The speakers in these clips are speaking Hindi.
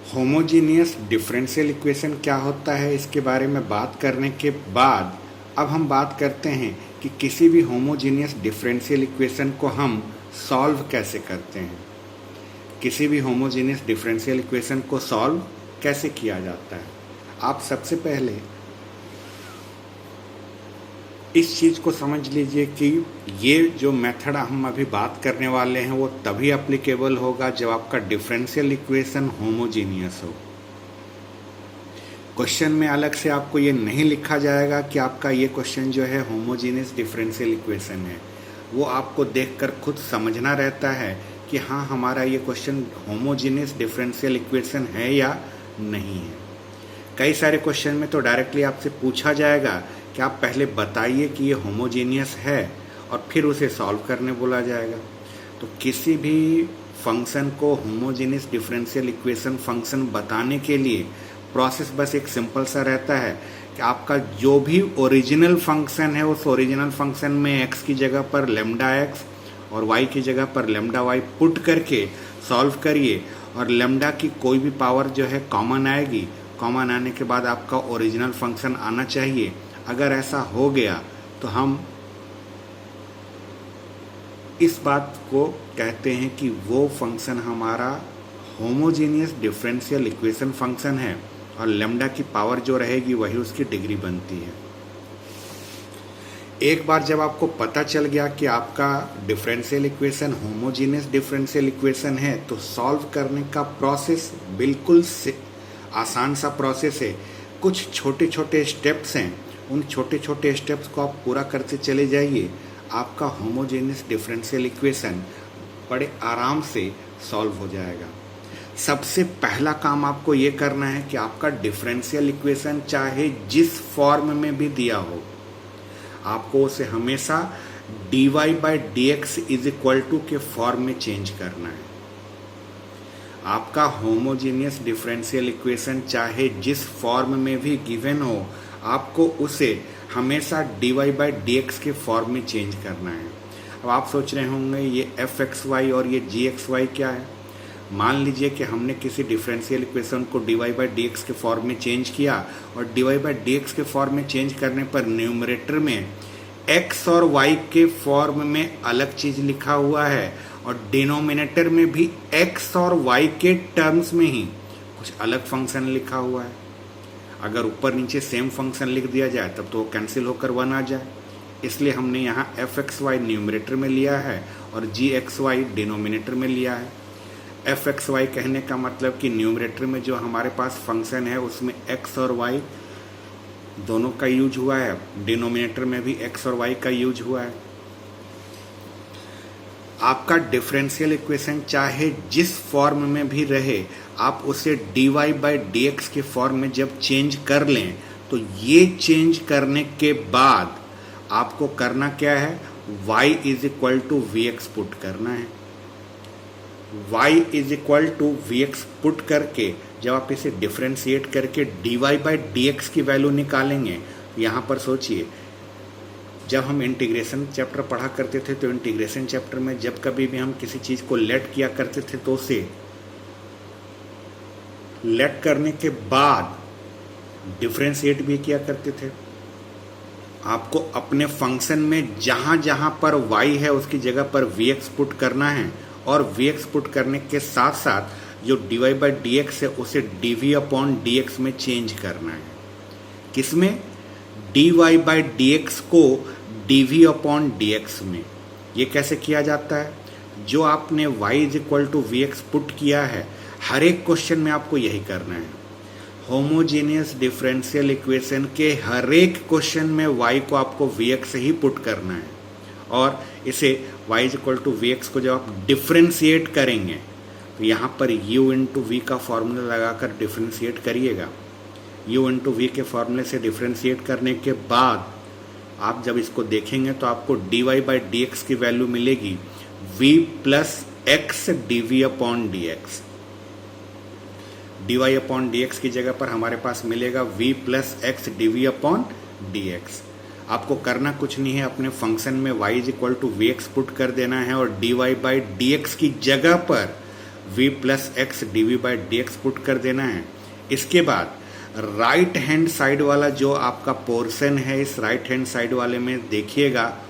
होमोजीनियस डिफरेंशियल इक्वेशन क्या होता है, इसके बारे में बात करने के बाद अब हम बात करते हैं कि किसी भी होमोजीनियस डिफरेंशियल इक्वेशन को हम सॉल्व कैसे करते हैं। किसी भी होमोजीनियस डिफरेंशियल इक्वेशन को सॉल्व कैसे किया जाता है। आप सबसे पहले इस चीज़ को समझ लीजिए कि ये जो मेथड हम अभी बात करने वाले हैं वो तभी एप्लीकेबल होगा जब आपका डिफरेंशियल इक्वेशन होमोजीनियस हो। क्वेश्चन में अलग से आपको ये नहीं लिखा जाएगा कि आपका ये क्वेश्चन जो है होमोजीनियस डिफरेंशियल इक्वेशन है। वो आपको देखकर खुद समझना रहता है कि हाँ, हमारा ये क्वेश्चन होमोजीनियस डिफरेंशियल इक्वेशन है या नहीं है। कई सारे क्वेश्चन में तो डायरेक्टली आपसे पूछा जाएगा कि आप पहले बताइए कि ये होमोजीनियस है और फिर उसे सॉल्व करने बोला जाएगा। तो किसी भी फंक्शन को होमोजीनियस डिफरेंशियल इक्वेशन फंक्शन बताने के लिए प्रोसेस बस एक सिंपल सा रहता है कि आपका जो भी ओरिजिनल फंक्शन है उस ओरिजिनल फंक्शन में x की जगह पर लेमडा x और y की जगह पर लेमडा y पुट करके सॉल्व करिए और लेमडा की कोई भी पावर जो है कॉमन आएगी। कॉमन आने के बाद आपका ओरिजिनल फंक्शन आना चाहिए। अगर ऐसा हो गया तो हम इस बात को कहते हैं कि वो फंक्शन हमारा होमोजीनियस डिफरेंशियल इक्वेशन फंक्शन है और लेमडा की पावर जो रहेगी वही उसकी डिग्री बनती है। एक बार जब आपको पता चल गया कि आपका differential equation homogeneous differential equation है तो सॉल्व करने का प्रोसेस बिल्कुल आसान सा प्रोसेस है। कुछ छोटे छोटे स्टेप्स हैं, उन छोटे छोटे स्टेप्स को आप पूरा करते चले जाइए, आपका होमोजेनियस डिफरेंशियल इक्वेशन बड़े आराम से सॉल्व हो जाएगा। सबसे पहला काम आपको ये करना है कि आपका डिफरेंशियल इक्वेशन चाहे जिस फॉर्म में भी दिया हो, आपको उसे हमेशा dy/dx इज इक्वल टू के फॉर्म में चेंज करना है। आपका होमोजीनियस डिफरेंशियल इक्वेशन चाहे जिस फॉर्म में भी गिवन हो, आपको उसे हमेशा dy/dx के फॉर्म में चेंज करना है। अब आप सोच रहे होंगे ये fxy और ये gxy क्या है। मान लीजिए कि हमने किसी डिफरेंशियल इक्वेशन को dy/dx के फॉर्म में चेंज किया और dy/dx के फॉर्म में चेंज करने पर न्यूमरेटर में x और y के फॉर्म में अलग चीज़ लिखा हुआ है और डिनोमिनेटर में भी x और y के टर्म्स में ही कुछ अलग फंक्शन लिखा हुआ है। अगर ऊपर नीचे सेम फंक्शन लिख दिया जाए तब तो वो कैंसिल होकर 1 आ जाए। इसलिए हमने यहाँ fxy न्यूमरेटर में लिया है और gxy डिनोमिनेटर में लिया है। fxy कहने का मतलब कि न्यूमरेटर में जो हमारे पास फंक्शन है उसमें x और y दोनों का यूज हुआ है, डिनोमिनेटर में भी x और y का यूज हुआ है। आपका डिफरेंशियल इक्वेशन चाहे जिस फॉर्म में भी रहे, आप उसे dy/dx के फॉर्म में जब चेंज कर लें तो ये चेंज करने के बाद आपको करना क्या है, y is equal to vx put करना है। y is equal to vx put करके जब आप इसे डिफरेंशिएट करके dy/dx की वैल्यू निकालेंगे, यहाँ पर सोचिए, जब हम इंटीग्रेशन चैप्टर पढ़ा करते थे तो इंटीग्रेशन चैप्टर में जब कभी भी हम किसी चीज़ को लेट किया करते थे तो उसे लेट करने के बाद डिफरेंशिएट भी किया करते थे। आपको अपने फंक्शन में जहाँ जहाँ पर y है उसकी जगह पर vx पुट करना है और vx पुट करने के साथ साथ जो dy/dx है उसे dv/dx में चेंज करना है। किसमें? dy/dx को dv/dx में। ये कैसे किया जाता है? जो आपने y is equal to vx put किया है, हर एक क्वेश्चन में आपको यही करना है। होमोजीनियस डिफरेंशियल इक्वेशन के हर एक क्वेश्चन में y को आपको vx ही पुट करना है और इसे y is equal to vx को जब आप डिफरेंशिएट करेंगे तो यहाँ पर u इंटू वी का फॉर्मूला लगाकर डिफरेंशिएट करिएगा। u इंटू वी के फॉर्मूले से डिफरेंशिएट करने के बाद आप जब इसको देखेंगे तो आपको dy/dx की वैल्यू मिलेगी v plus x dv/dx। dy/dx की जगह पर हमारे पास मिलेगा v प्लस x dv/dx। आपको करना कुछ नहीं है, अपने फंक्शन में y is equal to vx put कर देना है और dy/dx की जगह पर v plus x d by d x put कर देना है। इसके बाद राइट हैंड साइड वाला जो आपका पोर्शन है, इस राइट हैंड साइड वाले में देखिएगा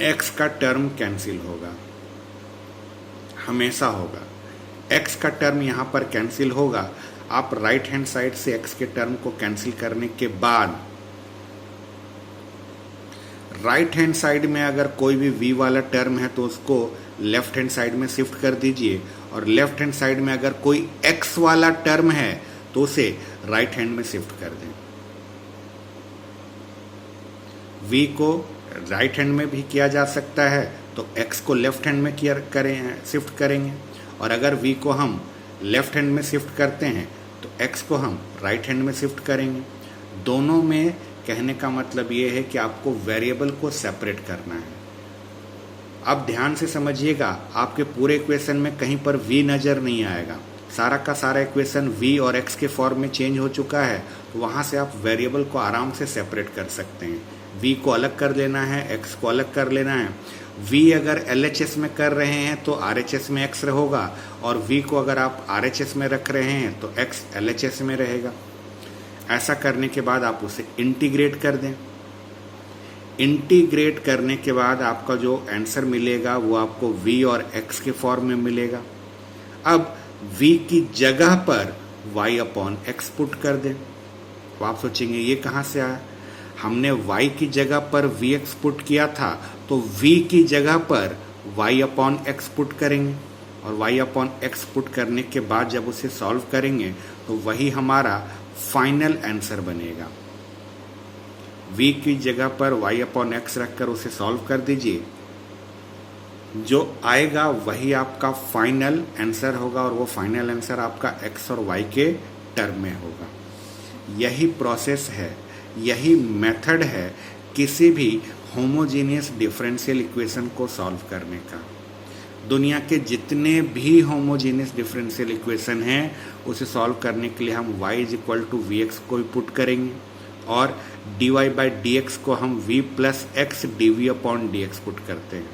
x का टर्म कैंसिल होगा, हमेशा होगा। x का टर्म यहाँ पर कैंसिल होगा। आप राइट हैंड साइड से x के टर्म को कैंसिल करने के बाद राइट हैंड साइड में अगर कोई भी v वाला टर्म है तो उसको लेफ्ट हैंड साइड में शिफ्ट कर दीजिए, और लेफ्ट हैंड साइड में अगर कोई x वाला टर्म है तो उसे राइट हैंड में शिफ्ट कर दें। v को राइट हैंड में भी किया जा सकता है तो x को लेफ्ट हैंड में शिफ्ट करेंगे, और अगर v को हम लेफ्ट हैंड में शिफ्ट करते हैं तो x को हम राइट हैंड में शिफ्ट करेंगे। दोनों में कहने का मतलब ये है कि आपको वेरिएबल को सेपरेट करना है। अब ध्यान से समझिएगा, आपके पूरे इक्वेशन में कहीं पर v नज़र नहीं आएगा, सारा का सारा इक्वेशन v और x के फॉर्म में चेंज हो चुका है, तो वहाँ से आप वेरिएबल को आराम से सेपरेट कर सकते हैं। v को अलग कर लेना है, x को अलग कर लेना है। v अगर LHS में कर रहे हैं तो RHS में x होगा, और v को अगर आप RHS में रख रहे हैं तो x LHS में रहेगा। ऐसा करने के बाद आप उसे इंटीग्रेट कर दें। इंटीग्रेट करने के बाद आपका जो आंसर मिलेगा वो आपको v और x के फॉर्म में मिलेगा। अब v की जगह पर y अपॉन एक्स पुट कर दें। तो आप सोचेंगे ये कहाँ से आया, हमने y की जगह पर vx पुट किया था, तो v की जगह पर y अपॉन एक्स पुट करेंगे, और y अपॉन एक्स पुट करने के बाद जब उसे सॉल्व करेंगे तो वही हमारा फाइनल आंसर बनेगा। v की जगह पर y अपॉन एक्स रखकर उसे सॉल्व कर दीजिए, जो आएगा वही आपका फाइनल आंसर होगा, और वो फाइनल आंसर आपका x और y के टर्म में होगा। यही प्रोसेस है, यही मेथड है किसी भी होमोजीनियस डिफरेंशियल इक्वेशन को सॉल्व करने का। दुनिया के जितने भी होमोजीनियस डिफरेंशियल इक्वेशन हैं उसे सॉल्व करने के लिए हम y is equal to v x को पुट करेंगे, और d y by d x को हम v plus x d v upon d x put करते हैं।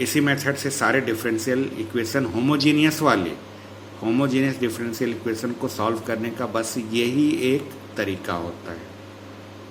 इसी मेथड से सारे differential equation homogeneous differential equation को सॉल्व करने का बस यही एक तरीका होता है।